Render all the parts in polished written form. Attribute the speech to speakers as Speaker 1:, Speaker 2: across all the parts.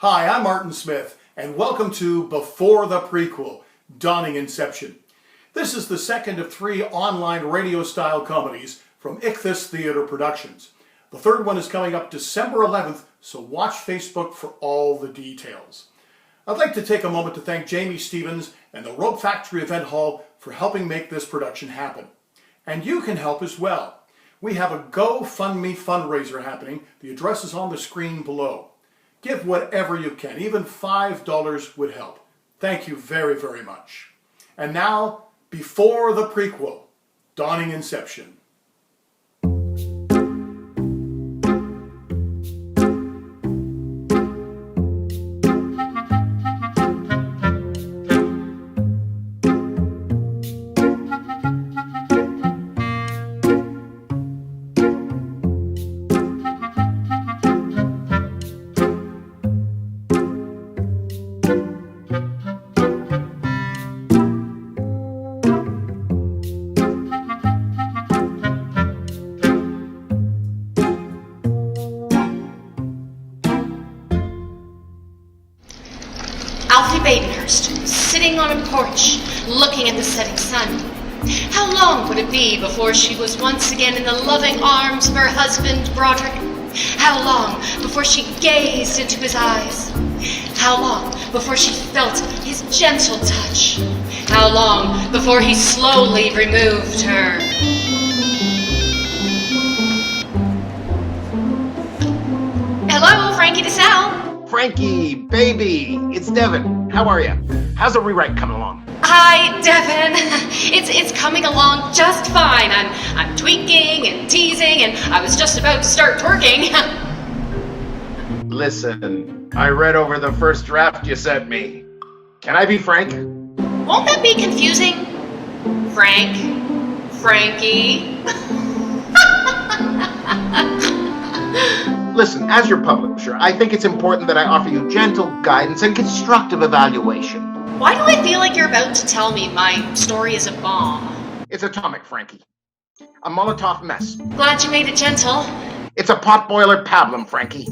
Speaker 1: Hi, I'm Martin Smith, and welcome to Before the Prequel, Dawning Inception. This is the second of 3 online radio-style comedies from Ichthys Theatre Productions. The third one is coming up December 11th, so watch Facebook for all the details. I'd like to take a moment to thank Jamie Stevens and the Rope Factory Event Hall for helping make this production happen. And you can help as well. We have a GoFundMe fundraiser happening. The address is on the screen below. Give whatever you can. Even $5 would help. Thank you very, very much. And now, Before the Prequel, Dawning Inception.
Speaker 2: Sitting on a porch, looking at the setting sun. How long would it be before she was once again in the loving arms of her husband, Broderick? How long before she gazed into his eyes? How long before she felt his gentle touch? How long before he slowly removed her? Hello, Frankie DeSalle.
Speaker 3: Frankie, baby, it's Devin. How are you? How's the rewrite coming along?
Speaker 2: Hi, Devin. It's coming along just fine. I'm tweaking and teasing, and I was just about to start twerking.
Speaker 3: Listen, I read over the first draft you sent me. Can I be frank?
Speaker 2: Won't that be confusing? Frank? Frankie?
Speaker 3: Listen, as your publisher, I think it's important that I offer you gentle guidance and constructive evaluation.
Speaker 2: Why do I feel like you're about to tell me my story is a bomb?
Speaker 3: It's atomic, Frankie. A Molotov mess.
Speaker 2: Glad you made it gentle.
Speaker 3: It's a potboiler pablum, Frankie.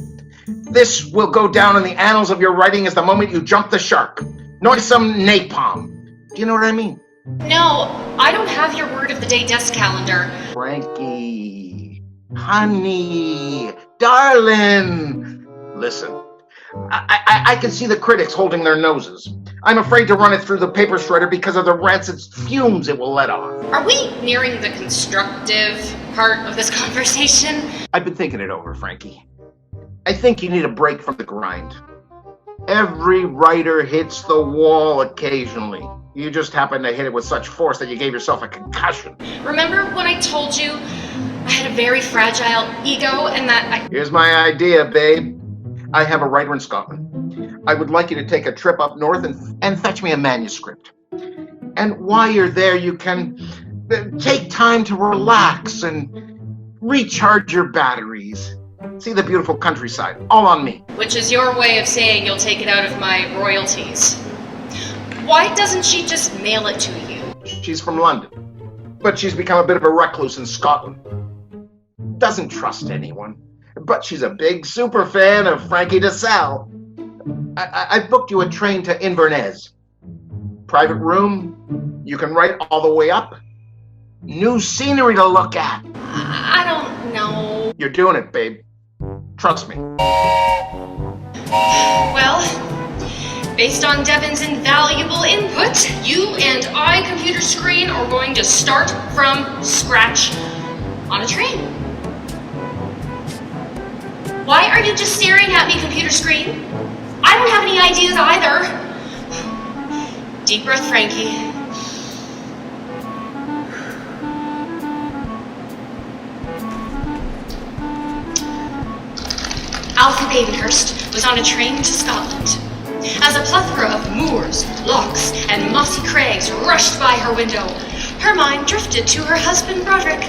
Speaker 3: This will go down in the annals of your writing as the moment you jump the shark. Noisome napalm. Do you know what I mean?
Speaker 2: No, I don't have your word of the day desk calendar.
Speaker 3: Frankie, honey, darling. Listen, I can see the critics holding their noses. I'm afraid to run it through the paper shredder because of the rancid fumes it will let off.
Speaker 2: Are we nearing the constructive part of this conversation?
Speaker 3: I've been thinking it over, Frankie. I think you need a break from the grind. Every writer hits the wall occasionally. You just happen to hit it with such force that you gave yourself a concussion.
Speaker 2: Remember when I told you I had a very fragile ego and that
Speaker 3: Here's my idea, babe. I have a writer in Scotland. I would like you to take a trip up north and fetch me a manuscript. And while you're there, you can take time to relax and recharge your batteries. See the beautiful countryside, all on me.
Speaker 2: Which is your way of saying you'll take it out of my royalties. Why doesn't she just mail it to you?
Speaker 3: She's from London, but she's become a bit of a recluse in Scotland. Doesn't trust anyone, but she's a big super fan of Frankie DeSalle. I booked you a train to Inverness. Private room, you can write all the way up. New scenery to look at.
Speaker 2: I don't know.
Speaker 3: You're doing it, babe. Trust me.
Speaker 2: Well, based on Devin's invaluable input, you and I, computer screen, are going to start from scratch on a train. Why are you just staring at me, computer screen? I don't have any ideas either. Deep breath, Frankie. Alfred Badenhurst was on a train to Scotland. As a plethora of moors, lochs, and mossy crags rushed by her window, her mind drifted to her husband, Broderick.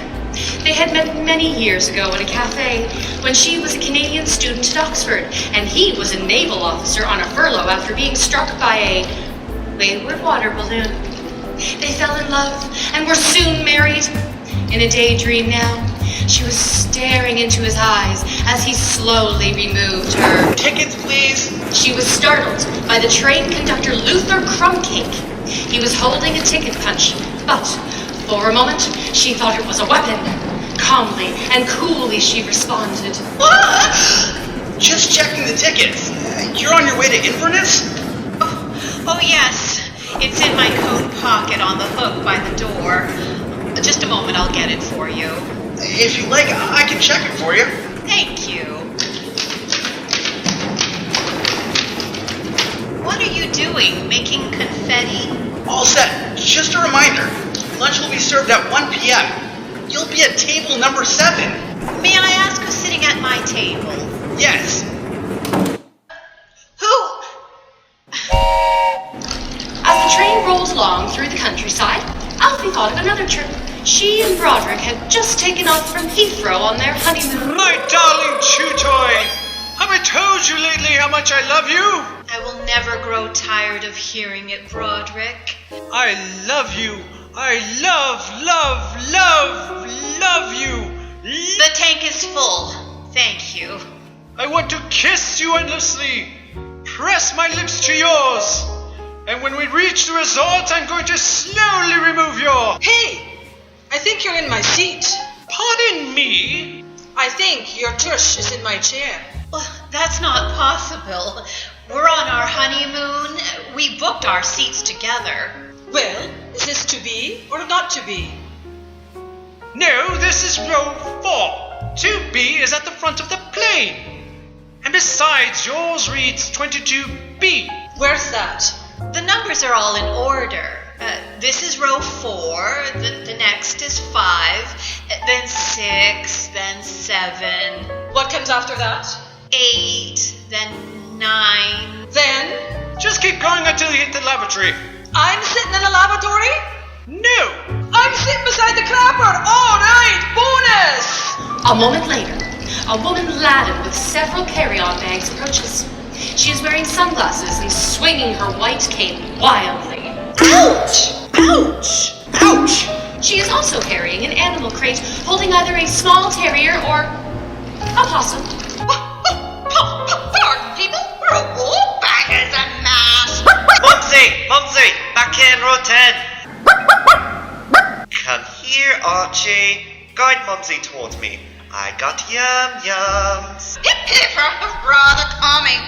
Speaker 2: They had met many years ago at a cafe when she was a Canadian student at Oxford and he was a naval officer on a furlough after being struck by a wayward water balloon. They fell in love and were soon married. In a daydream now, she was staring into his eyes as he slowly removed her.
Speaker 4: Tickets, please.
Speaker 2: She startled by the train conductor Luther Crumcake. He was holding a ticket punch, but for a moment she thought it was a weapon. Calmly and coolly she responded.
Speaker 4: Just checking the tickets. You're on your way to Inverness?
Speaker 5: Oh yes. It's in my coat pocket on the hook by the door. Just a moment, I'll get it for you.
Speaker 4: If you like, I can check it for you.
Speaker 5: Thank you. What are you doing? Making confetti?
Speaker 4: All set. Just a reminder. Lunch will be served at 1 p.m. You'll be at table number 7.
Speaker 5: May I ask who's sitting at my table?
Speaker 4: Yes.
Speaker 5: Who?
Speaker 2: As the train rolled along through the countryside, Alfie thought of another trip. She and Broderick had just taken off from Heathrow on their honeymoon.
Speaker 6: My darling chew-toy! Have I told you lately how much I love you?
Speaker 5: I will never grow tired of hearing it, Broderick.
Speaker 6: I love you. I love you.
Speaker 5: The tank is full. Thank you.
Speaker 6: I want to kiss you endlessly. Press my lips to yours. And when we reach the resort, I'm going to slowly remove your...
Speaker 7: Hey! I think you're in my seat.
Speaker 6: Pardon me?
Speaker 7: I think your tush is in my chair.
Speaker 5: Well, that's not possible. We're on our honeymoon. We booked our seats together.
Speaker 7: Well, is this to be or not to be?
Speaker 6: No, this is row 4. 2B is at the front of the plane. And besides, yours reads 22B.
Speaker 7: Where's that?
Speaker 5: The numbers are all in order. This is row 4, the next is 5, then 6, then 7.
Speaker 7: What comes after that?
Speaker 5: 8, then 9.
Speaker 7: Then,
Speaker 6: Just keep going until you hit the lavatory.
Speaker 7: I'm sitting in the lavatory?
Speaker 6: No!
Speaker 7: I'm sitting beside the clapper! Alright, bonus!
Speaker 2: A moment later, a woman laden with several carry-on bags approaches. She is wearing sunglasses and swinging her white cane wildly.
Speaker 5: Ouch! Ouch!
Speaker 2: Ouch! She is also carrying an animal crate holding either a small terrier or a possum.
Speaker 5: Pardon, people, we're a wall bangers and mash.
Speaker 8: Mumsy, back in row 10. Come here, Archie. Guide Mumsy towards me. I got yums.
Speaker 5: Hip hip, rather calming.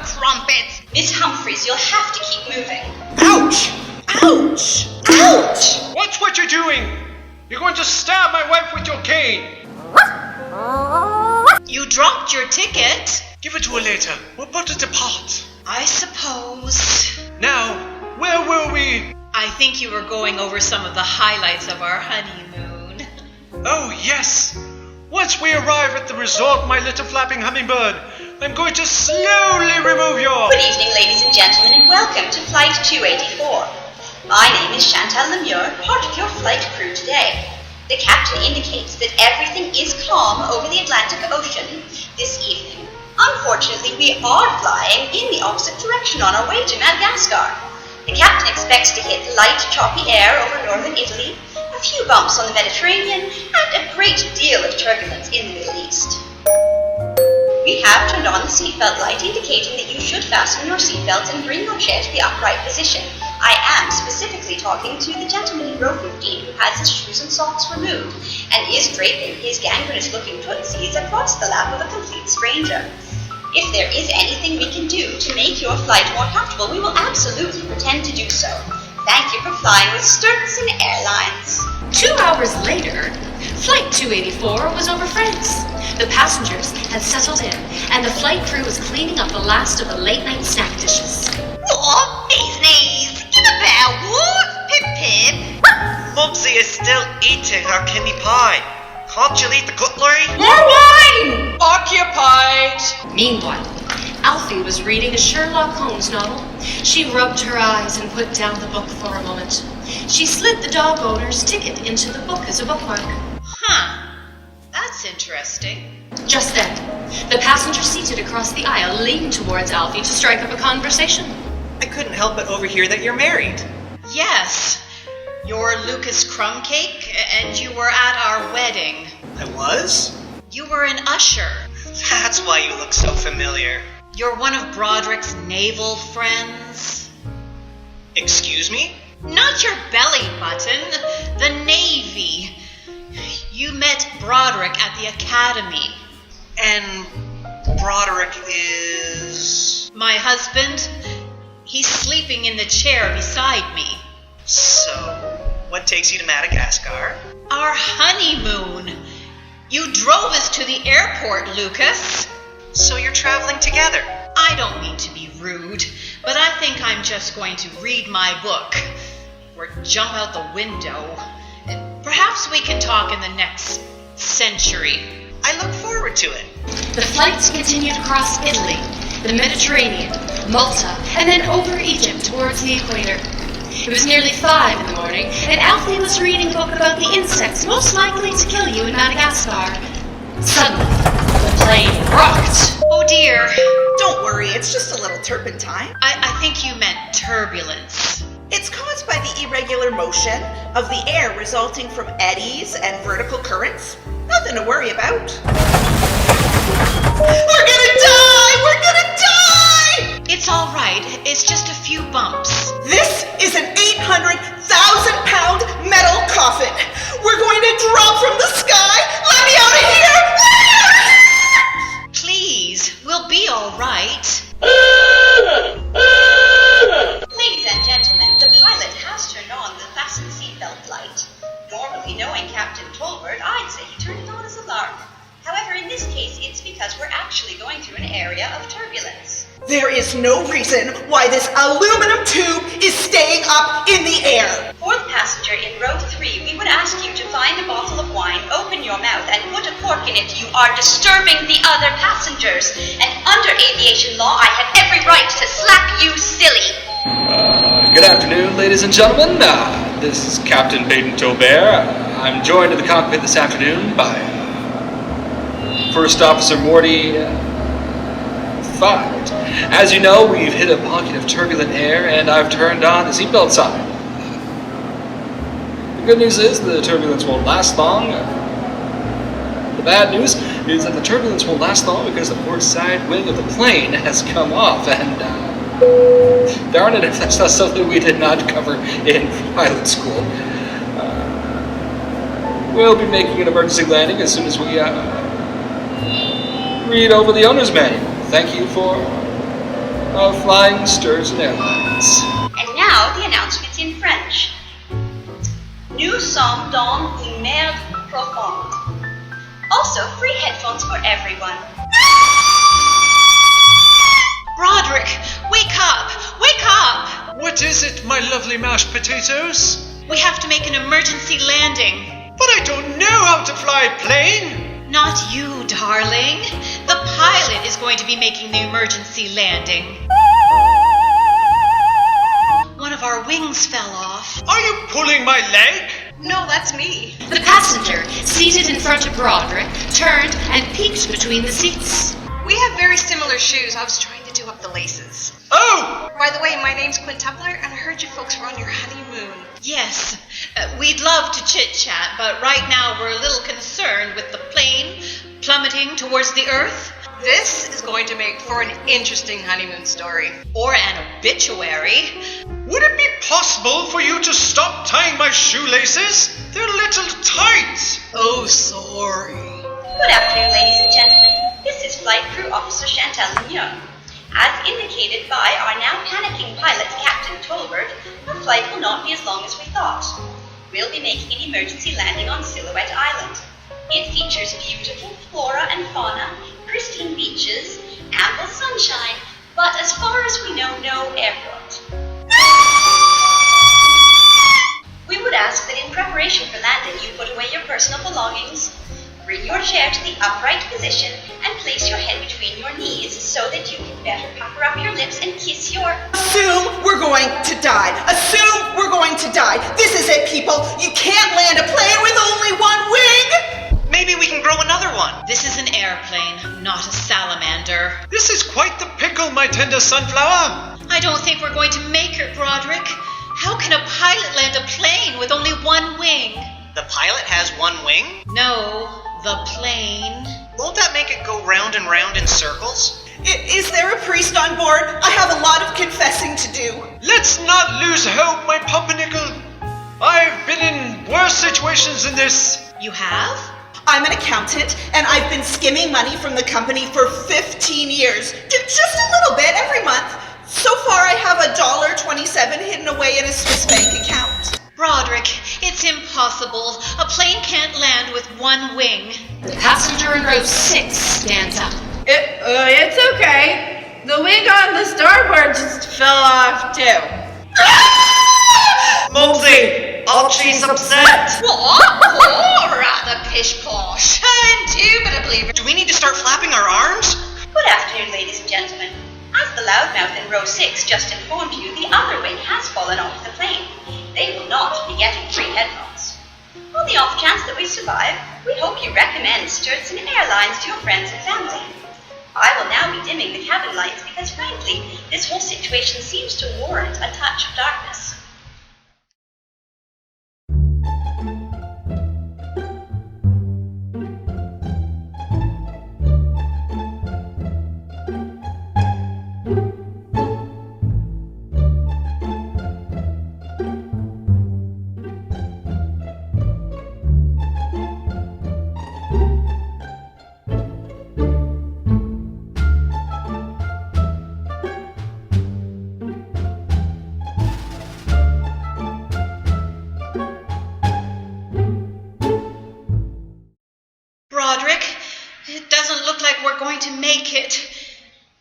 Speaker 5: Crumpets. Miss Humphreys, you'll have to keep moving.
Speaker 6: Ouch!
Speaker 5: Ouch! Ouch!
Speaker 6: Watch what you're doing! You're going to stab my wife with your cane!
Speaker 5: You dropped your ticket.
Speaker 6: Give it to her later. We'll put it apart.
Speaker 5: I suppose.
Speaker 6: Now, where were we?
Speaker 5: I think you were going over some of the highlights of our honeymoon.
Speaker 6: Oh, yes! Once we arrive at the resort, my little flapping hummingbird, I'm going to slowly remove your...
Speaker 9: Good evening, ladies and gentlemen, and welcome to Flight 284. My name is Chantal Lemure, part of your flight crew today. The captain indicates that everything is calm over the Atlantic Ocean this evening. Unfortunately, we are flying in the opposite direction on our way to Madagascar. The captain expects to hit light, choppy air over northern Italy, a few bumps on the Mediterranean, and a great deal of turbulence in the Middle East. We have turned on the seatbelt light indicating that you should fasten your seatbelts and bring your chair to the upright position. I am specifically talking to the gentleman in row 15 who has his shoes and socks removed and is draping his gangrenous-looking tootsies across the lap of a complete stranger. If there is anything we can do to make your flight more comfortable, we will absolutely pretend to do so. Thank you for flying with Sturtson Airlines.
Speaker 2: 2 hours later, Flight 284 was over France. The passengers had settled in, and the flight crew was cleaning up the last of the late-night snack dishes.
Speaker 5: What? Knees. Give a bear what? Pip pip.
Speaker 8: Mumsy is still eating her kidney pie. Can't you leave the cutlery?
Speaker 2: More wine!
Speaker 7: Occupied!
Speaker 2: Meanwhile, Alfie was reading a Sherlock Holmes novel. She rubbed her eyes and put down the book for a moment. She slid the dog owner's ticket into the book as a bookmark.
Speaker 5: Huh. That's interesting.
Speaker 2: Just then, the passenger seated across the aisle leaned towards Alfie to strike up a conversation.
Speaker 8: I couldn't help but overhear that you're married.
Speaker 5: Yes. You're Lucas Crumcake, and you were at our wedding.
Speaker 8: I was?
Speaker 5: You were an usher.
Speaker 8: That's why you look so familiar.
Speaker 5: You're one of Broderick's naval friends?
Speaker 8: Excuse me?
Speaker 5: Not your belly button, the Navy. You met Broderick at the academy.
Speaker 8: And Broderick is...
Speaker 5: My husband? He's sleeping in the chair beside me.
Speaker 8: So, what takes you to Madagascar?
Speaker 5: Our honeymoon. You drove us to the airport, Lucas.
Speaker 8: So you're traveling together?
Speaker 5: I don't mean to be rude, but I think I'm just going to read my book. Or jump out the window. And perhaps we can talk in the next century.
Speaker 8: I look forward to it.
Speaker 2: The flights continued across Italy, the Mediterranean, Malta, and then over Egypt towards the equator. It was nearly 5 in the morning, and Alfie was reading a book about the insects most likely to kill you in Madagascar. Suddenly, the plane rocked.
Speaker 5: Oh dear.
Speaker 7: Don't worry, it's just a little turpentine.
Speaker 5: I think you meant turbulence.
Speaker 7: It's caused by the irregular motion of the air resulting from eddies and vertical currents. Nothing to worry about. We're gonna die! We're gonna die!
Speaker 5: It's all right. It's just a few bumps.
Speaker 7: This is an 800,000-pound metal coffin. We're going to drop from the sky. Let me out of here!
Speaker 5: Please, we'll be all right.
Speaker 9: Ladies and gentlemen, the pilot has turned on the fasten seatbelt light. Normally, knowing Captain Tolbert, I'd say he turned it on as a lark. However, in this case, it's because we're actually going through an area of turbulence.
Speaker 7: There is no reason why this aluminum tube is staying up in the air.
Speaker 9: Fourth passenger in row 3, we would ask you to find a bottle of wine, open your mouth, and put a cork in it. You are disturbing the other passengers. And under aviation law, I have every right to slap you silly.
Speaker 10: Good afternoon, ladies and gentlemen. This is Captain Baden Tobert. I'm joined in the cockpit this afternoon by First Officer Morty Fudge. As you know, we've hit a pocket of turbulent air, and I've turned on the seatbelt sign. The good news is the turbulence won't last long. The bad news is that the turbulence won't last long because the port side wing of the plane has come off, and darn it if that's not something we did not cover in pilot school. We'll be making an emergency landing as soon as we read over the owner's manual. Thank you for flying Sturgeon Airlines.
Speaker 9: And now, the announcements in French. Nous sommes dans une mer profonde. Also, free headphones for everyone.
Speaker 5: Broderick, wake up! Wake up!
Speaker 6: What is it, my lovely mashed potatoes?
Speaker 5: We have to make an emergency landing.
Speaker 6: But I don't know how to fly a plane.
Speaker 5: Not you, darling. The pilot is going to be making the emergency landing. One of our wings fell off.
Speaker 6: Are you pulling my leg?
Speaker 7: No, that's me.
Speaker 2: The passenger, seated in front of Broderick, turned and peeked between the seats.
Speaker 7: We have very similar shoes. I was trying to do up the laces.
Speaker 6: Oh!
Speaker 7: By the way, my name's Quintupler, and I heard you folks were on your honeymoon.
Speaker 5: Yes, we'd love to chit-chat, but right now we're a little concerned with the plane plummeting towards the earth.
Speaker 7: This is going to make for an interesting honeymoon story.
Speaker 5: Or an obituary.
Speaker 6: Would it be possible for you to stop tying my shoelaces? They're a little tight.
Speaker 7: Oh, sorry.
Speaker 9: Good afternoon, ladies and gentlemen. This is Flight Crew Officer Chantal Mignon. As indicated by our now panicking pilot, Captain Tolbert, the flight will not be as long as we thought. We'll be making an emergency landing on Silhouette Island. It features beautiful flora and fauna, pristine beaches, ample sunshine, but as far as we know, no airport. We would ask that in preparation for landing, you put away your personal belongings, bring your chair to the upright position, and place your head between your knees so that you can better pucker up your lips and kiss your...
Speaker 7: Assume we're going to die. Assume we're going to die. This is it, people. You can't land a plane with only one wing.
Speaker 8: Maybe we can grow another one.
Speaker 5: This is an airplane, not a salamander.
Speaker 6: This is quite the pickle, my tender sunflower.
Speaker 5: I don't think we're going to make it, Broderick. How can a pilot land a plane with only one wing?
Speaker 8: The pilot has one wing?
Speaker 5: No, the plane.
Speaker 8: Won't that make it go round and round in circles?
Speaker 7: Is there a priest on board? I have a lot of confessing to do.
Speaker 6: Let's not lose hope, my pumpernickel. I've been in worse situations than this.
Speaker 5: You have?
Speaker 7: I'm an accountant, and I've been skimming money from the company for 15 years. Just a little bit every month. So far, I have $1.27 hidden away in a Swiss bank account.
Speaker 5: Broderick, it's impossible. A plane can't land with one wing.
Speaker 2: The passenger in row 6 stands up.
Speaker 11: It's okay. The wing on the starboard just fell off too.
Speaker 8: Mumsy, Archie's upset.
Speaker 5: What? Oh, rather pish-posh. Indubitably.
Speaker 4: Do we need to start flapping our arms?
Speaker 9: Good afternoon, ladies and gentlemen. As the loudmouth in row 6 just informed you, the other wing has fallen off the plane. They will not be getting free headphones. On the off chance that we survive, we hope you recommend Sturgeon Airlines to your friends and family. I will now be dimming the cabin lights because, frankly, this whole situation seems to warrant a touch of darkness.
Speaker 5: It doesn't look like we're going to make it.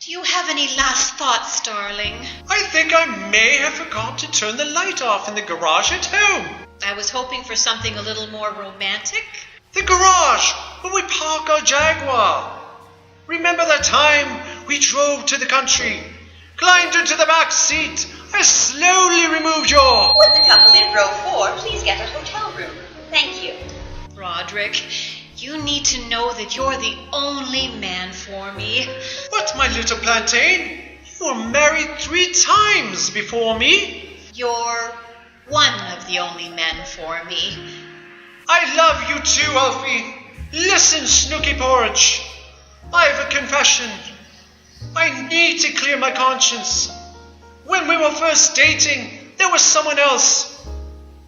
Speaker 5: Do you have any last thoughts, darling?
Speaker 6: I think I may have forgot to turn the light off in the garage at home.
Speaker 5: I was hoping for something a little more romantic.
Speaker 6: The garage, where we park our Jaguar. Remember that time we drove to the country, climbed into the back seat, I slowly removed your...
Speaker 9: Would the couple in row 4 please get a hotel room? Thank you.
Speaker 5: Broderick, you need to know that you're the only man for me.
Speaker 6: But my little plantain, you were married 3 times before me.
Speaker 5: You're one of the only men for me.
Speaker 6: I love you too, Alfie. Listen, Snooky Porridge. I have a confession. I need to clear my conscience. When we were first dating, there was someone else.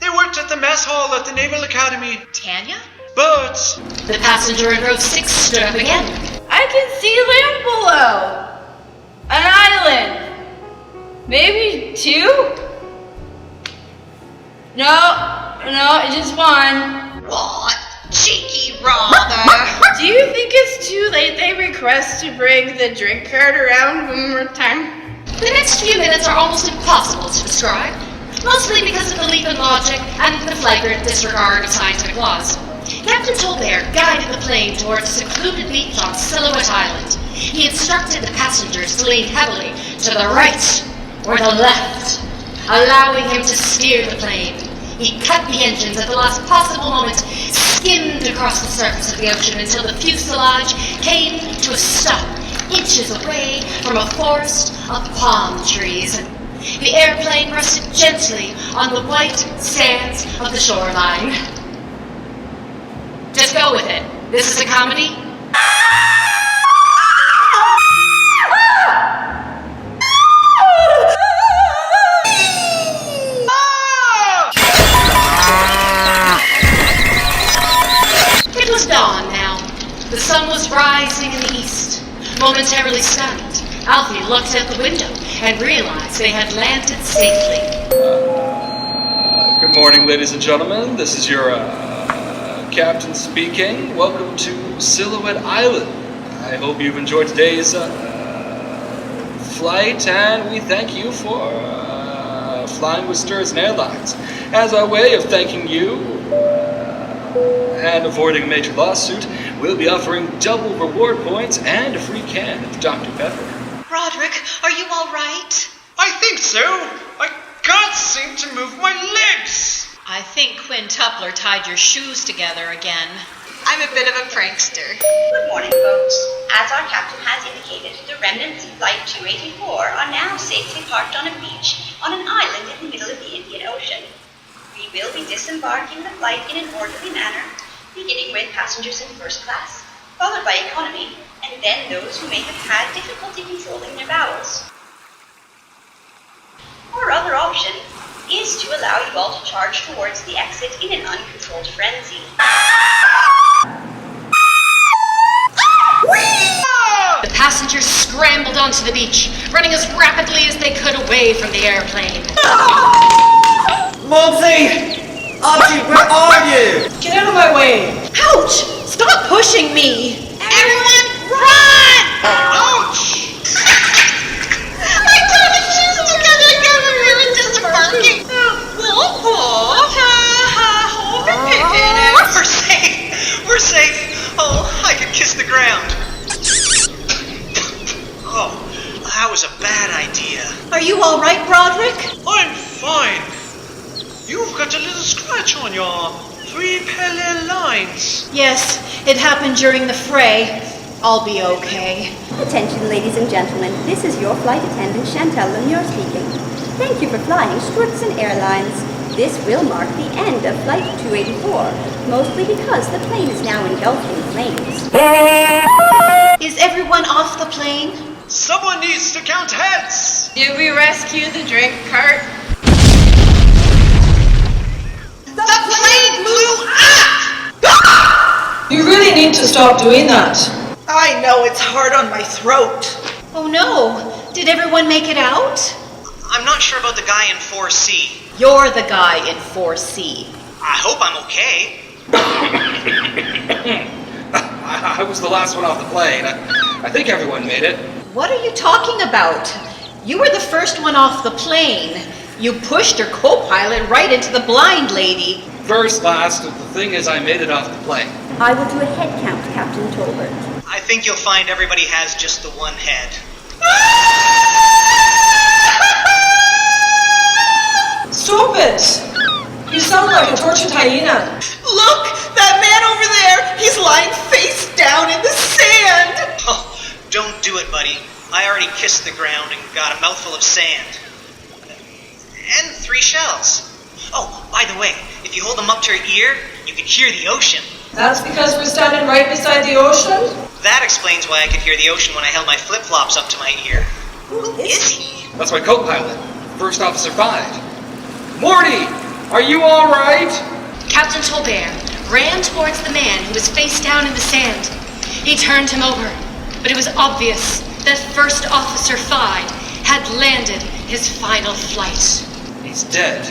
Speaker 6: They worked at the mess hall at the Naval Academy.
Speaker 5: Tanya?
Speaker 6: But...
Speaker 2: The passenger in row 6 stood up again.
Speaker 11: I can see land below. An island. Maybe 2? No, just 1.
Speaker 5: What? Cheeky rather.
Speaker 11: Do you think it's too late they request to bring the drink cart around one more time?
Speaker 2: The next few minutes are almost impossible to describe, mostly because of the leap in logic and the flagrant disregard of scientific laws. Captain Tolbert guided the plane towards a secluded beach on Silhouette Island. He instructed the passengers to lean heavily to the right or the left, allowing him to steer the plane. He cut the engines at the last possible moment, skimmed across the surface of the ocean until the fuselage came to a stop inches away from a forest of palm trees. The airplane rested gently on the white sands of the shoreline. Just go with it. This is a comedy. It was dawn now. The sun was rising in the east. Momentarily stunned, Alfie looked out the window and realized they had landed safely.
Speaker 10: Good morning, ladies and gentlemen. This is your captain speaking. Welcome to Silhouette Island. I hope you've enjoyed today's flight, and we thank you for flying with Sturgeon Airlines. As our way of thanking you and avoiding a major lawsuit, we'll be offering double reward points and a free can of Dr. Pepper.
Speaker 5: Broderick, are you all right?
Speaker 6: I think so. I can't seem to move my legs.
Speaker 5: I think Quintupler tied your shoes together again.
Speaker 7: I'm a bit of a prankster.
Speaker 9: Good morning, folks. As our captain has indicated, the remnants of Flight 284 are now safely parked on a beach on an island in the middle of the Indian Ocean. We will be disembarking the flight in an orderly manner, beginning with passengers in first class, followed by economy, and than those who may have had difficulty controlling their bowels. Our other option is to allow you all to charge towards the exit in an uncontrolled frenzy.
Speaker 2: The passengers scrambled onto the beach, running as rapidly as they could away from the airplane.
Speaker 12: Mumsy! Archie, where are you?
Speaker 11: Get out of my way!
Speaker 7: Ouch! Stop pushing me!
Speaker 5: Everyone, run!
Speaker 4: Ouch!
Speaker 5: My tummy cheeks together again, we're really just barking.
Speaker 4: We're safe! We're safe! Oh, I can kiss the ground. Oh, that was a bad idea.
Speaker 7: Are you all right, Broderick?
Speaker 6: I'm fine. You've got a little scratch on your three parallel lines.
Speaker 7: Yes, it happened during the fray. I'll be okay.
Speaker 13: Attention, ladies and gentlemen. This is your flight attendant, Chantal Lemure speaking. Thank you for flying Stewardson Airlines. This will mark the end of Flight 284, mostly because the plane is now engulfed in flames.
Speaker 7: Is everyone off the plane?
Speaker 6: Someone needs to count heads.
Speaker 11: Did we rescue the drink cart?
Speaker 5: The plane blew up!
Speaker 11: You really need to stop doing that.
Speaker 7: I know it's hard on my throat. Oh no! Did everyone make it out?
Speaker 4: I'm not sure about the guy in 4C.
Speaker 7: You're the guy in 4C.
Speaker 4: I hope I'm okay.
Speaker 10: I was the last one off the plane. I think everyone made it.
Speaker 7: What are you talking about? You were the first one off the plane. You pushed your co-pilot right into the blind lady.
Speaker 10: First, last, the thing is I made it off the plane.
Speaker 13: I will do a head count, Captain Tolbert.
Speaker 4: I think you'll find everybody has just the one head.
Speaker 11: Stop it! You sound like a tortured hyena.
Speaker 7: Look! That man over there! He's lying face down in the sand!
Speaker 4: Oh, don't do it, buddy. I already kissed the ground and got a mouthful of sand. And 3 shells. Oh, by the way, if you hold them up to your ear, you can hear the ocean.
Speaker 11: That's because we're standing right beside the ocean?
Speaker 4: That explains why I could hear the ocean when I held my flip-flops up to my ear. Who is he?
Speaker 10: That's my co-pilot, First Officer 5. Morty, are you all right?
Speaker 2: Captain Tolbert ran towards the man who was face down in the sand. He turned him over, but it was obvious that First Officer 5 had landed his final flight.
Speaker 10: He's dead.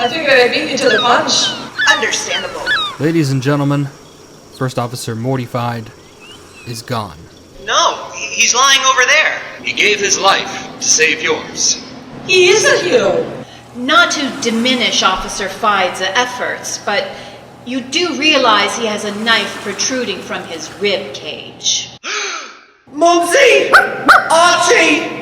Speaker 11: I think I beat you to the punch.
Speaker 7: Understandable.
Speaker 14: Ladies and gentlemen, First Officer Mortified is gone.
Speaker 4: No, he's lying over there.
Speaker 10: He gave his life to save yours.
Speaker 11: He is a hero.
Speaker 7: Not to diminish Officer Fide's efforts, but you do realize he has a knife protruding from his rib cage.
Speaker 12: Mumsy! Archie!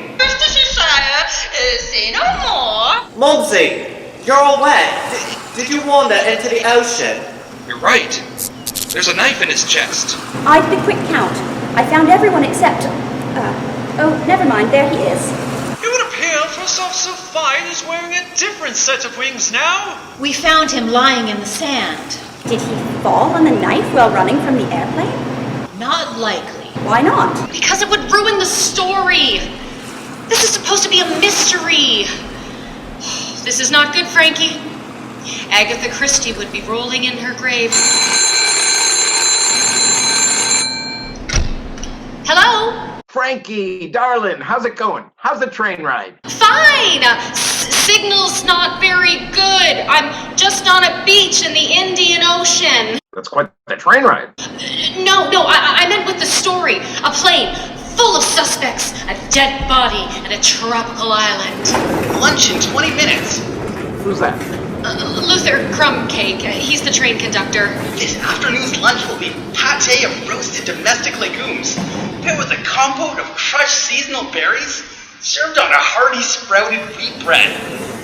Speaker 5: Say no more.
Speaker 12: Mumsy, you're all wet. Did you wander into the ocean?
Speaker 10: You're right. There's a knife in his chest.
Speaker 13: I did a quick count. I found everyone except... oh, never mind. There he is.
Speaker 6: It would appear First Officer 5 is wearing a different set of wings now.
Speaker 7: We found him lying in the sand.
Speaker 13: Did he fall on the knife while running from the airplane?
Speaker 7: Not likely.
Speaker 13: Why not?
Speaker 2: Because it would ruin the story. This is supposed to be a mystery. This is not good, Frankie. Agatha Christie would be rolling in her grave. Hello?
Speaker 3: Frankie, darling, how's it going? How's the train ride?
Speaker 2: Fine. Signal's not very good. I'm just on a beach in the Indian Ocean.
Speaker 3: That's quite the train ride.
Speaker 2: No, I meant with the story. A plane full of suspects, a dead body, and a tropical island.
Speaker 4: Lunch in 20 minutes.
Speaker 3: Who's that?
Speaker 2: Luther Crumbcake. He's the train conductor.
Speaker 4: This afternoon's lunch will be pate of roasted domestic legumes, paired with a compote of crushed seasonal berries, served on a hearty sprouted wheat bread,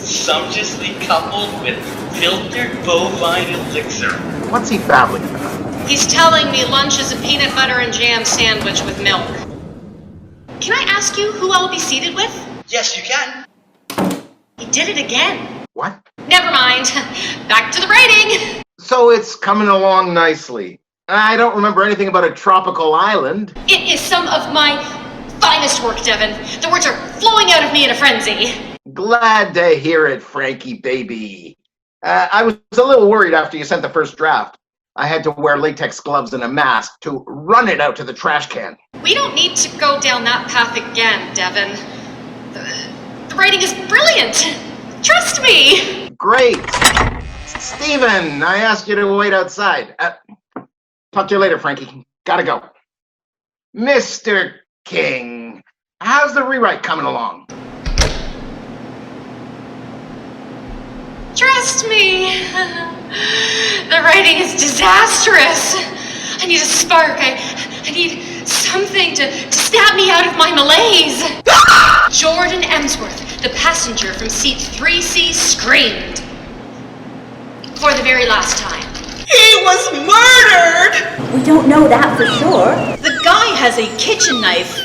Speaker 4: sumptuously coupled with filtered bovine elixir.
Speaker 3: What's he babbling about?
Speaker 2: He's telling me lunch is a peanut butter and jam sandwich with milk. Can I ask you who I'll be seated with?
Speaker 4: Yes, you can.
Speaker 2: He did it again.
Speaker 3: What?
Speaker 2: Never mind. Back to the writing.
Speaker 3: So it's coming along nicely. I don't remember anything about a tropical island.
Speaker 2: It is some of my finest work, Devin. The words are flowing out of me in a frenzy.
Speaker 3: Glad to hear it, Frankie, baby. I was a little worried after you sent the first draft. I had to wear latex gloves and a mask to run it out to the trash can.
Speaker 2: We don't need to go down that path again, Devin. The writing is brilliant. Trust me.
Speaker 3: Great. Steven, I asked you to wait outside. Talk to you later, Frankie. Gotta go. Mr. King, how's the rewrite coming along?
Speaker 2: Trust me. The writing is disastrous. I need a spark. I need something to snap me out of my malaise. Jordan Emsworth, the passenger from seat 3C, screamed. For the very last time.
Speaker 7: He was murdered!
Speaker 13: We don't know that for sure.
Speaker 5: The guy has a kitchen knife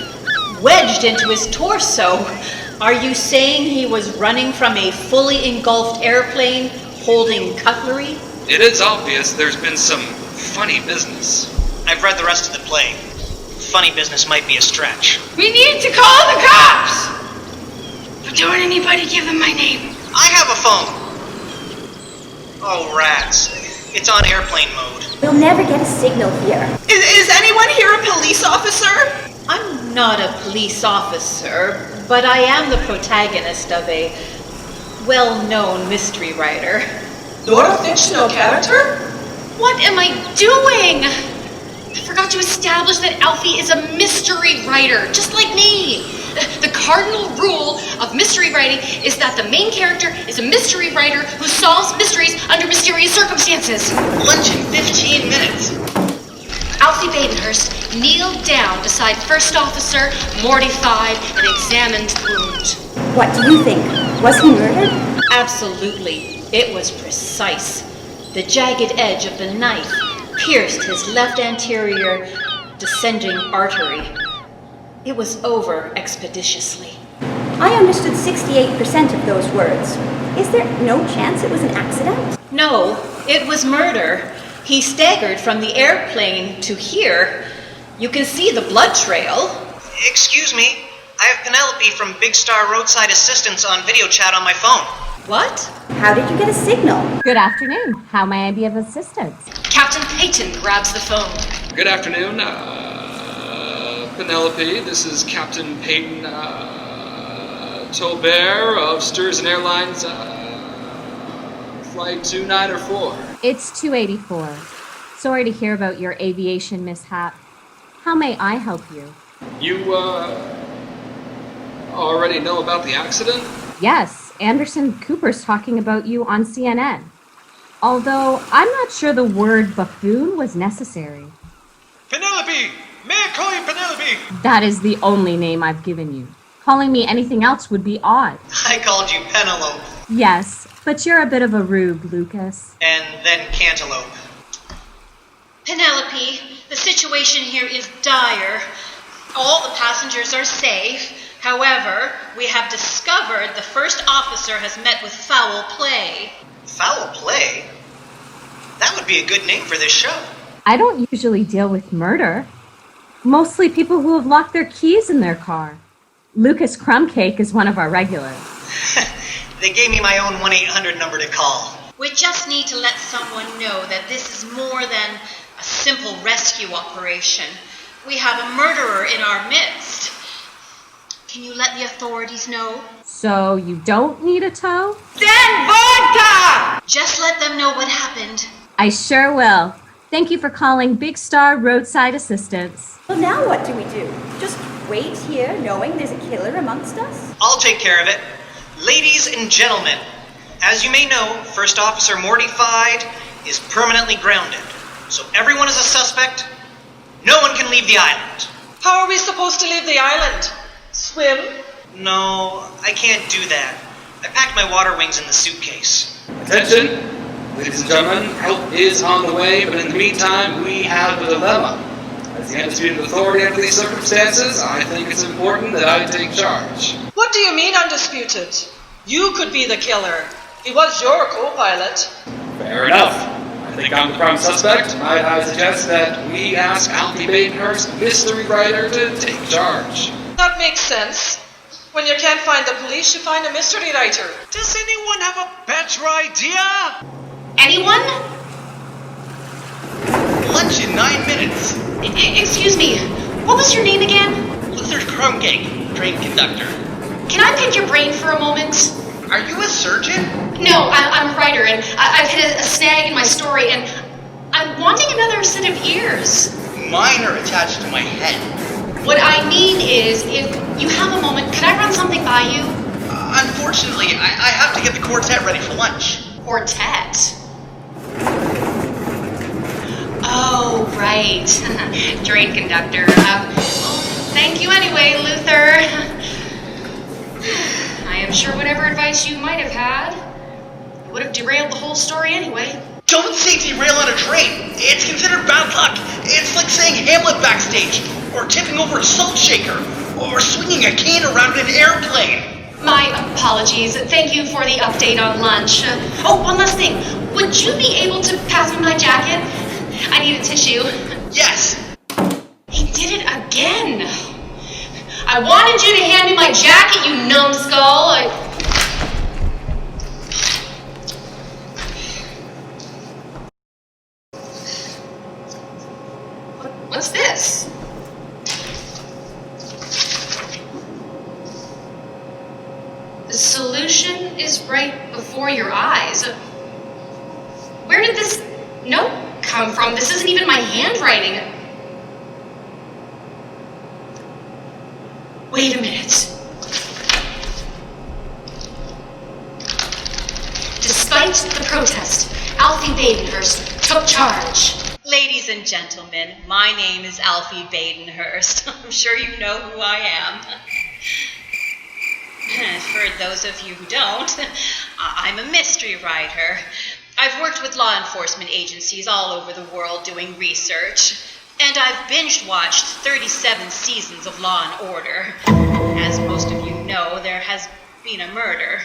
Speaker 5: wedged into his torso. Are you saying he was running from a fully engulfed airplane holding cutlery?
Speaker 10: It is obvious there's been some funny business.
Speaker 6: I've read the rest of the play. Funny business might be a stretch.
Speaker 11: We need to call the cops! But don't anybody give them my name.
Speaker 6: I have a phone. Oh, rats. It's on airplane mode.
Speaker 13: We'll never get a signal here.
Speaker 7: Is anyone here a police officer?
Speaker 5: I'm not a police officer, but I am the protagonist of a well-known mystery writer.
Speaker 7: You're a fictional character?
Speaker 2: What am I doing? I forgot to establish that Alfie is a mystery writer, just like me. The cardinal rule of mystery writing is that the main character is a mystery writer who solves mysteries under mysterious circumstances.
Speaker 4: Lunch in 15 minutes.
Speaker 2: Alfie Badenhurst kneeled down beside First Officer, mortified, and examined the wound.
Speaker 13: What do you think? Was he murdered?
Speaker 5: Absolutely. It was precise. The jagged edge of the knife pierced his left anterior descending artery. It was over expeditiously.
Speaker 13: I understood 68% of those words. Is there no chance it was an accident?
Speaker 5: No, it was murder. He staggered from the airplane to here. You can see the blood trail.
Speaker 6: Excuse me. I have Penelope from Big Star Roadside Assistance on video chat on my phone.
Speaker 5: What?
Speaker 13: How did you get a signal?
Speaker 15: Good afternoon. How may I be of assistance?
Speaker 2: Captain Peyton grabs the phone.
Speaker 10: Good afternoon, Penelope. This is Captain Peyton Tolbert of Sturgeon Airlines, Flight 2904.
Speaker 15: It's 284. Sorry to hear about your aviation mishap. How may I help you?
Speaker 10: You, already know about the accident?
Speaker 15: Yes, Anderson Cooper's talking about you on CNN. Although, I'm not sure the word buffoon was necessary.
Speaker 6: Penelope! May I call you Penelope?
Speaker 15: That is the only name I've given you. Calling me anything else would be odd.
Speaker 6: I called you Penelope.
Speaker 15: Yes, but you're a bit of a rube, Lucas.
Speaker 6: And then Cantaloupe.
Speaker 5: Penelope, the situation here is dire. All the passengers are safe. However, we have discovered the first officer has met with foul play.
Speaker 6: Foul play? That would be a good name for this show.
Speaker 15: I don't usually deal with murder. Mostly people who have locked their keys in their car. Lucas Crumbcake is one of our regulars.
Speaker 6: They gave me my own 1-800 number to call.
Speaker 5: We just need to let someone know that this is more than a simple rescue operation. We have a murderer in our midst. Can you let the authorities know?
Speaker 15: So you don't need a tow?
Speaker 5: Then vodka! Just let them know what happened.
Speaker 15: I sure will. Thank you for calling Big Star Roadside Assistance.
Speaker 13: Well, now what do we do? Just wait here knowing there's a killer amongst us?
Speaker 6: I'll take care of it. Ladies and gentlemen, as you may know, First Officer Mortified is permanently grounded. So everyone is a suspect. No one can leave the island.
Speaker 7: How are we supposed to leave the island? Swim?
Speaker 6: No, I can't do that. I packed my water wings in the suitcase.
Speaker 10: Attention! Ladies and gentlemen, help is on the way, but in the meantime, we have a dilemma. As the undisputed authority under these circumstances, I think it's important that I take charge.
Speaker 7: What do you mean undisputed? You could be the killer. He was your co-pilot.
Speaker 10: Fair enough. I think I'm the prime suspect, might I suggest that we ask Alfie Badenhurst, mystery writer, to take charge.
Speaker 16: That makes sense. When you can't find the police, you find a mystery writer.
Speaker 6: Does anyone have a better idea?
Speaker 2: Anyone?
Speaker 4: Lunch in 9 minutes.
Speaker 2: Excuse me, what was your name again?
Speaker 4: Luther Crumcake, train conductor.
Speaker 2: Can I pick your brain for a moment?
Speaker 4: Are you a surgeon?
Speaker 2: No, I'm a writer, and I've hit a snag in my story, and I'm wanting another set of ears.
Speaker 4: Mine are attached to my head.
Speaker 2: What I mean is, if you have a moment, could I run something by you?
Speaker 4: Unfortunately, I have to get the quartet ready for lunch.
Speaker 2: Quartet? Oh, right. Train conductor. Well, thank you anyway, Luther. I am sure whatever advice you might have had would have derailed the whole story anyway.
Speaker 4: Don't say derail on a train. It's considered bad luck. It's like saying Hamlet backstage, or tipping over a salt shaker, or swinging a cane around an airplane.
Speaker 2: My apologies. Thank you for the update on lunch. Oh, one last thing. Would you be able to pass me my jacket? I need a tissue.
Speaker 4: Yes.
Speaker 2: He did it again. I wanted you to hand me my jacket, you numbskull. What's this? The solution is right before your eyes. Where did this note come from? This isn't even my handwriting. Wait a minute. Despite the protest, Alfie Badenhurst took charge.
Speaker 5: Ladies and gentlemen, my name is Alfie Badenhurst. I'm sure you know who I am. For those of you who don't, I'm a mystery writer. I've worked with law enforcement agencies all over the world doing research, and I've binge-watched 37 seasons of Law and Order. As most of you know, there has been a murder,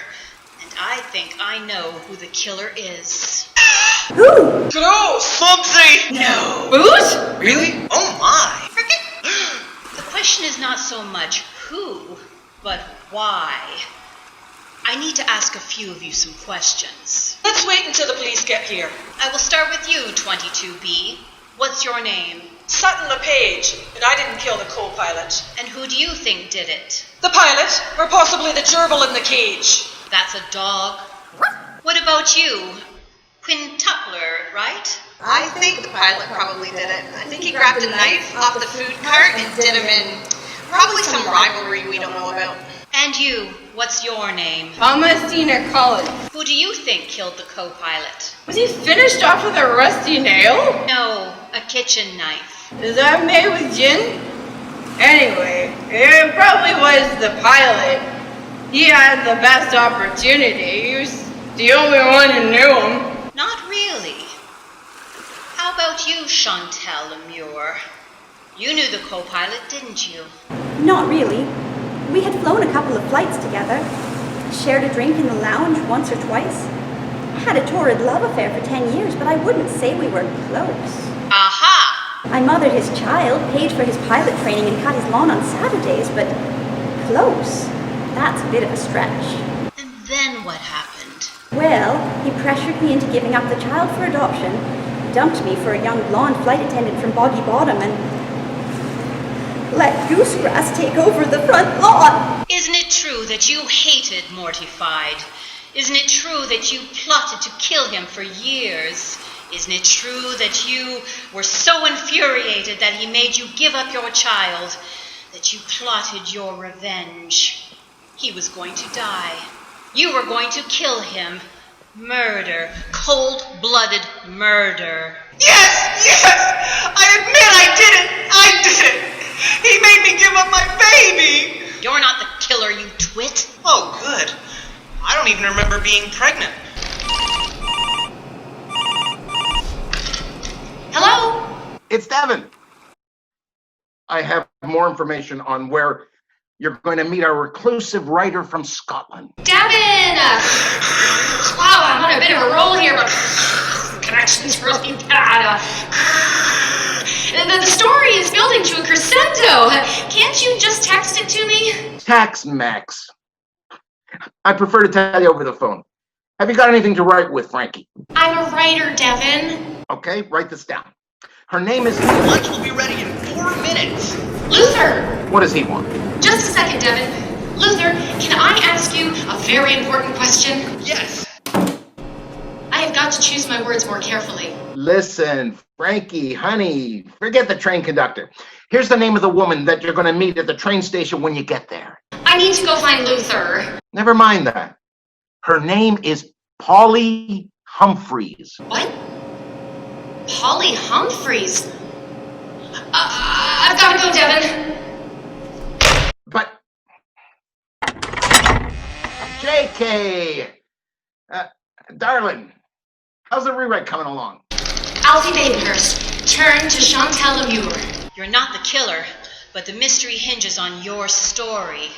Speaker 5: and I think I know who the killer is.
Speaker 15: Who?
Speaker 6: Gross! Mumsy!
Speaker 5: No.
Speaker 2: Booze?
Speaker 6: Really?
Speaker 4: Oh my!
Speaker 5: The question is not so much who, but why. I need to ask a few of you some questions.
Speaker 16: Let's wait until the police get here.
Speaker 5: I will start with you, 22B. What's your name?
Speaker 16: Sutton LePage, and I didn't kill the co-pilot.
Speaker 5: And who do you think did it?
Speaker 16: The pilot, or possibly the gerbil in the cage.
Speaker 5: That's a dog. What about you? Quintupler, right?
Speaker 7: I think the pilot probably did it. I think he grabbed a knife off the food cart and did him in probably some rivalry we don't know about.
Speaker 5: And you, what's your name?
Speaker 11: Thomasina Collins.
Speaker 5: Who do you think killed the co-pilot?
Speaker 11: Was he finished off with a rusty nail?
Speaker 5: No, a kitchen knife.
Speaker 11: Is that made with gin? Anyway, it probably was the pilot. He had the best opportunity. He was the only one who knew him.
Speaker 5: Not really. How about you, Chantal Lemure? You knew the co-pilot, didn't you?
Speaker 13: Not really. We had flown a couple of flights together, shared a drink in the lounge once or twice. Had a torrid love affair for 10 years, but I wouldn't say we were close.
Speaker 5: Aha!
Speaker 13: I mothered his child, paid for his pilot training, and cut his lawn on Saturdays, but close? That's a bit of a stretch.
Speaker 5: And then what happened?
Speaker 13: Well, he pressured me into giving up the child for adoption, dumped me for a young blonde flight attendant from Boggy Bottom, and let goosegrass take over the front lawn.
Speaker 5: Isn't it true that you hated Mortified? Isn't it true that you plotted to kill him for years? Isn't it true that you were so infuriated that he made you give up your child, that you plotted your revenge? He was going to die. You were going to kill him. Murder. Cold-blooded murder.
Speaker 6: Yes! Yes! I admit I did it! I did it! He made me give up my baby!
Speaker 5: You're not the killer, you twit.
Speaker 8: Oh, good. I don't even remember being pregnant.
Speaker 2: Hello?
Speaker 3: It's Devin. I have more information on where you're going to meet our reclusive writer from Scotland.
Speaker 2: Devin! Wow, I'm on a bit of a roll here, but connection's really bad. The story is building to a crescendo. Can't you just text it to me?
Speaker 3: Tax Max. I prefer to tell you over the phone. Have you got anything to write with, Frankie?
Speaker 2: I'm a writer, Devin.
Speaker 3: Okay, write this down. Her name is...
Speaker 4: Lunch will be ready in 4 minutes.
Speaker 2: Luther!
Speaker 3: What does he want?
Speaker 2: Just a second, Devin. Luther, can I ask you a very important question?
Speaker 4: Yes.
Speaker 2: I have got to choose my words more carefully.
Speaker 3: Listen, Frankie, honey, forget the train conductor. Here's the name of the woman that you're going to meet at the train station when you get there.
Speaker 2: I need to go find Luther.
Speaker 3: Never mind that. Her name is Polly Humphreys.
Speaker 2: What? Polly Humphreys? I've got to go, Devin.
Speaker 3: But... JK! Darling, how's the rewrite coming along?
Speaker 2: Alfie Badenhurst, turn to Chantal Lemure.
Speaker 5: You're not the killer, but the mystery hinges on your story.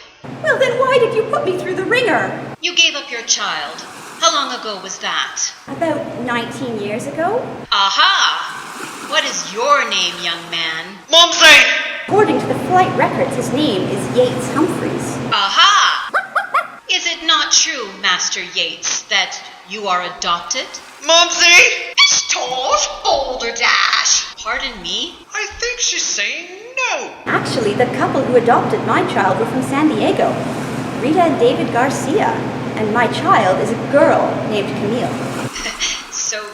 Speaker 13: Well, then why did you put me through the ringer?
Speaker 5: You gave up your child. How long ago was that?
Speaker 13: About 19 years ago.
Speaker 5: Aha! What is your name, young man?
Speaker 4: Mumsy!
Speaker 13: According to the flight records, his name is Yates Humphreys.
Speaker 5: Aha! Is it not true, Master Yates, that you are adopted?
Speaker 4: Mumsy!
Speaker 7: Stop! Boulder Dash!
Speaker 5: Pardon me?
Speaker 6: I think she's saying no.
Speaker 13: Actually, the couple who adopted my child were from San Diego. Rita and David Garcia. And my child is a girl named Camille.
Speaker 5: So,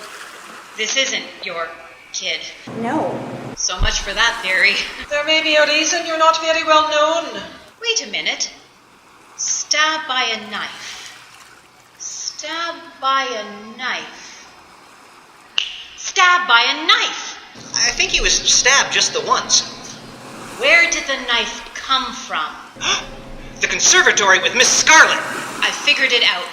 Speaker 5: this isn't your kid?
Speaker 13: No.
Speaker 5: So much for that theory.
Speaker 16: There may be a reason you're not very well known.
Speaker 5: Wait a minute. Stabbed by a knife. Stabbed by a knife. Stabbed by a knife!
Speaker 12: I think he was stabbed just the once.
Speaker 5: Where did the knife come from?
Speaker 12: The conservatory with Miss Scarlet.
Speaker 5: I figured it out.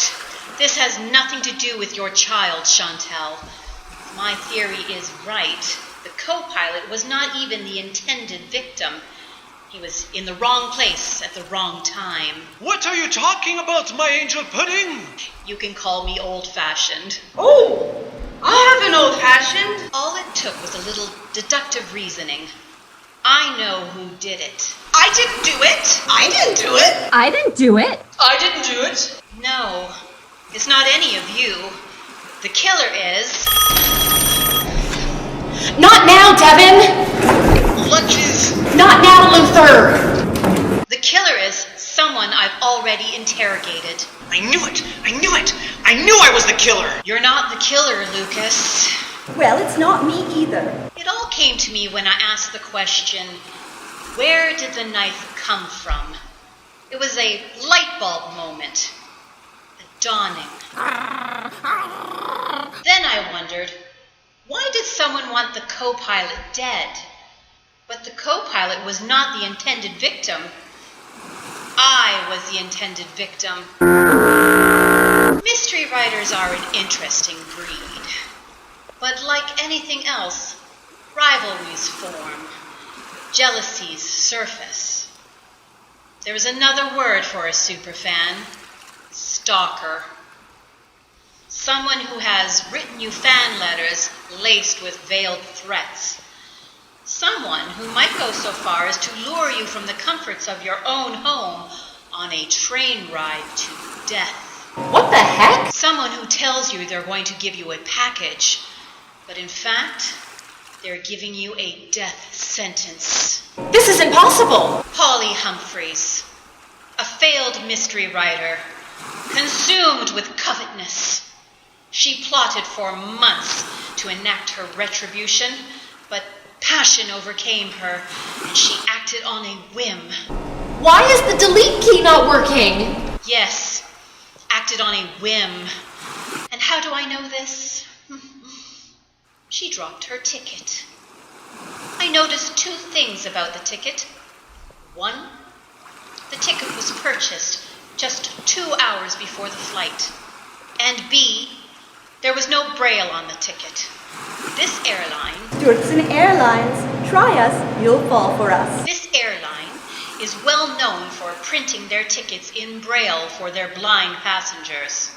Speaker 5: This has nothing to do with your child, Chantal. If my theory is right, the co-pilot was not even the intended victim. He was in the wrong place at the wrong time.
Speaker 6: What are you talking about, my angel pudding?
Speaker 5: You can call me old-fashioned.
Speaker 11: Oh, I have an old-fashioned.
Speaker 5: All it took was a little deductive reasoning. I know who did it.
Speaker 7: I didn't do it! I didn't do it!
Speaker 15: I didn't do it.
Speaker 16: I didn't do it.
Speaker 5: No, it's not any of you. The killer is...
Speaker 2: Not now, Devin!
Speaker 4: Lunches!
Speaker 2: Not now, Luther!
Speaker 5: The killer is someone I've already interrogated.
Speaker 12: I knew it! I knew it! I knew I was the killer!
Speaker 5: You're not the killer, Lucas.
Speaker 13: Well, it's not me either.
Speaker 5: It all came to me when I asked the question, where did the knife come from? It was a light bulb moment. A dawning. Then I wondered, why did someone want the co-pilot dead? But the co-pilot was not the intended victim. I was the intended victim. Mystery writers are an interesting breed. But like anything else, rivalries form. Jealousies surface. There is another word for a superfan. Stalker. Someone who has written you fan letters laced with veiled threats. Someone who might go so far as to lure you from the comforts of your own home on a train ride to death.
Speaker 2: What the heck?
Speaker 5: Someone who tells you they're going to give you a package, but in fact, they're giving you a death sentence.
Speaker 2: This is impossible!
Speaker 5: Polly Humphreys, a failed mystery writer, consumed with covetousness. She plotted for months to enact her retribution, but passion overcame her, and she acted on a whim.
Speaker 2: Why is the delete key not working?
Speaker 5: Yes, acted on a whim. And how do I know this? She dropped her ticket. I noticed two things about the ticket. One, the ticket was purchased just 2 hours before the flight. And B, there was no braille on the ticket. This airline...
Speaker 13: Stewardson Airlines. Try us, you'll fall for us.
Speaker 5: This airline is well known for printing their tickets in braille for their blind passengers.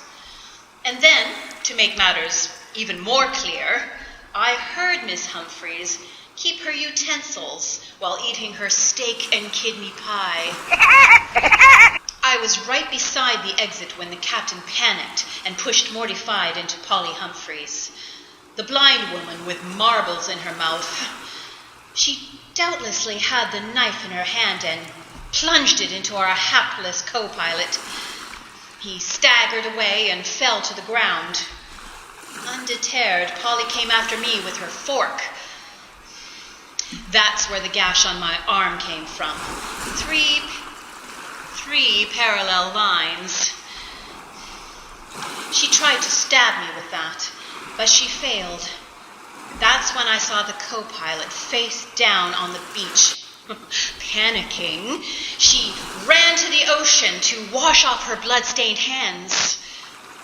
Speaker 5: And then, to make matters even more clear, I heard Miss Humphreys keep her utensils while eating her steak and kidney pie. I was right beside the exit when the captain panicked and pushed Mortified into Polly Humphreys, the blind woman with marbles in her mouth. She doubtlessly had the knife in her hand and plunged it into our hapless co-pilot. He staggered away and fell to the ground. Undeterred, Polly came after me with her fork. That's where the gash on my arm came from. Three parallel lines. She tried to stab me with that, but she failed. That's when I saw the co-pilot face down on the beach. Panicking, she ran to the ocean to wash off her blood-stained hands.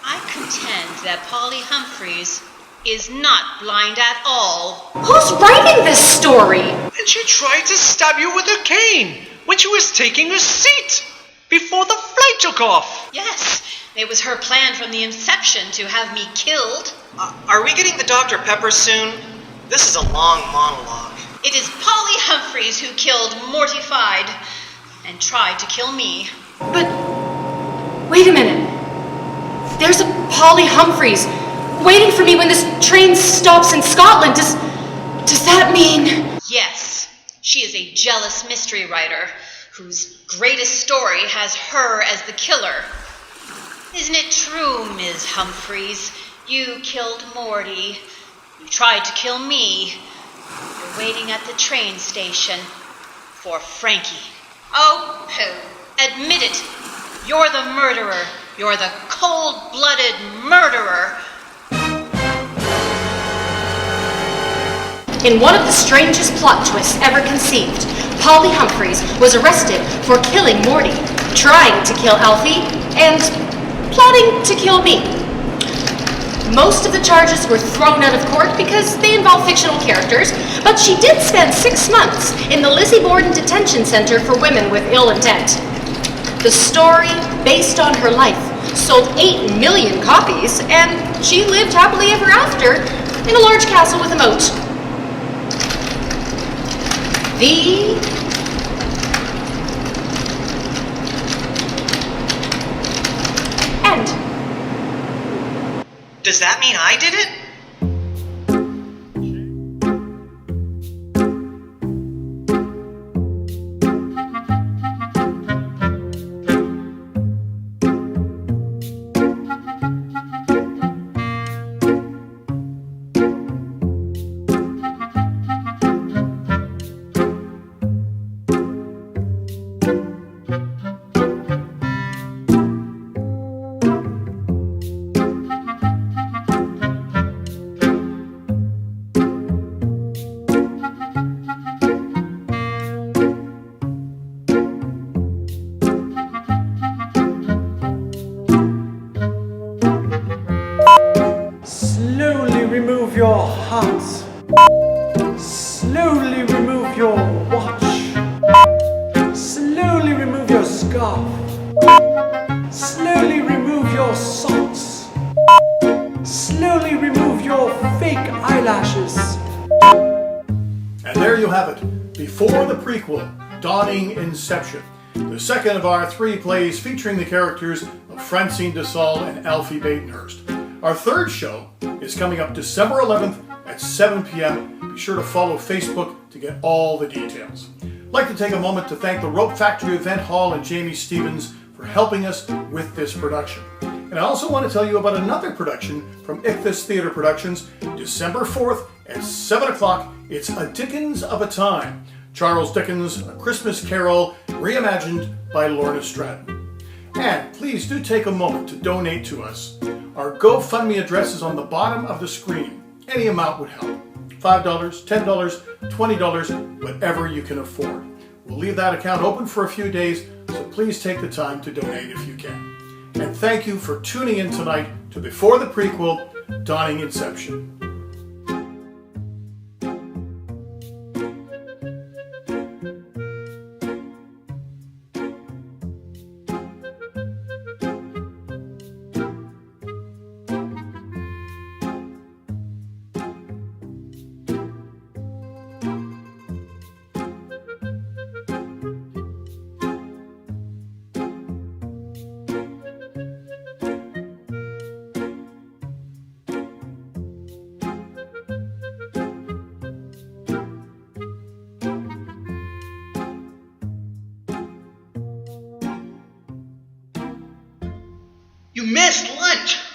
Speaker 5: I contend that Polly Humphreys is not blind at all.
Speaker 2: Who's writing this story?
Speaker 6: And she tried to stab you with a cane when she was taking a seat before the flight took off.
Speaker 5: Yes, it was her plan from the inception to have me killed.
Speaker 12: Are we getting the Dr. Pepper soon? This is a long monologue.
Speaker 5: It is Polly Humphreys who killed Mortified and tried to kill me.
Speaker 2: But wait a minute. There's a Polly Humphreys waiting for me when this train stops in Scotland. Does that mean...
Speaker 5: Yes, she is a jealous mystery writer whose greatest story has her as the killer. Isn't it true, Ms. Humphreys? You killed Morty. You tried to kill me. You're waiting at the train station for Frankie. Oh, pooh. Admit it. You're the murderer. You're the cold-blooded murderer.
Speaker 2: In one of the strangest plot twists ever conceived, Polly Humphreys was arrested for killing Morty, trying to kill Alfie, and plotting to kill me. Most of the charges were thrown out of court because they involve fictional characters, but she did spend 6 months in the Lizzie Borden Detention Center for Women with Ill Intent. The story, based on her life, sold 8 million copies, and she lived happily ever after in a large castle with a moat. The end.
Speaker 12: Does that mean I did it?
Speaker 6: Slowly remove your hat. Slowly remove your watch. Slowly remove your scarf. Slowly remove your socks. Slowly remove your fake eyelashes.
Speaker 1: And there you have it, Before the Prequel, Dawning Inception, the second of our 3 plays featuring the characters of Francine DeSalle and Alfie Badenhurst. Our third show is coming up December 11th at 7 p.m. Be sure to follow Facebook to get all the details. I'd like to take a moment to thank the Rope Factory Event Hall and Jamie Stevens for helping us with this production. And I also want to tell you about another production from Ichthys Theatre Productions, December 4th at 7 o'clock. It's A Dickens of a Time, Charles Dickens' A Christmas Carol, reimagined by Lorna Stratton. And please do take a moment to donate to us. Our GoFundMe address is on the bottom of the screen. Any amount would help. $5, $10, $20, whatever you can afford. We'll leave that account open for a few days, so please take the time to donate if you can. And thank you for tuning in tonight to Before the Prequel, Dawning Inception.
Speaker 4: You missed lunch!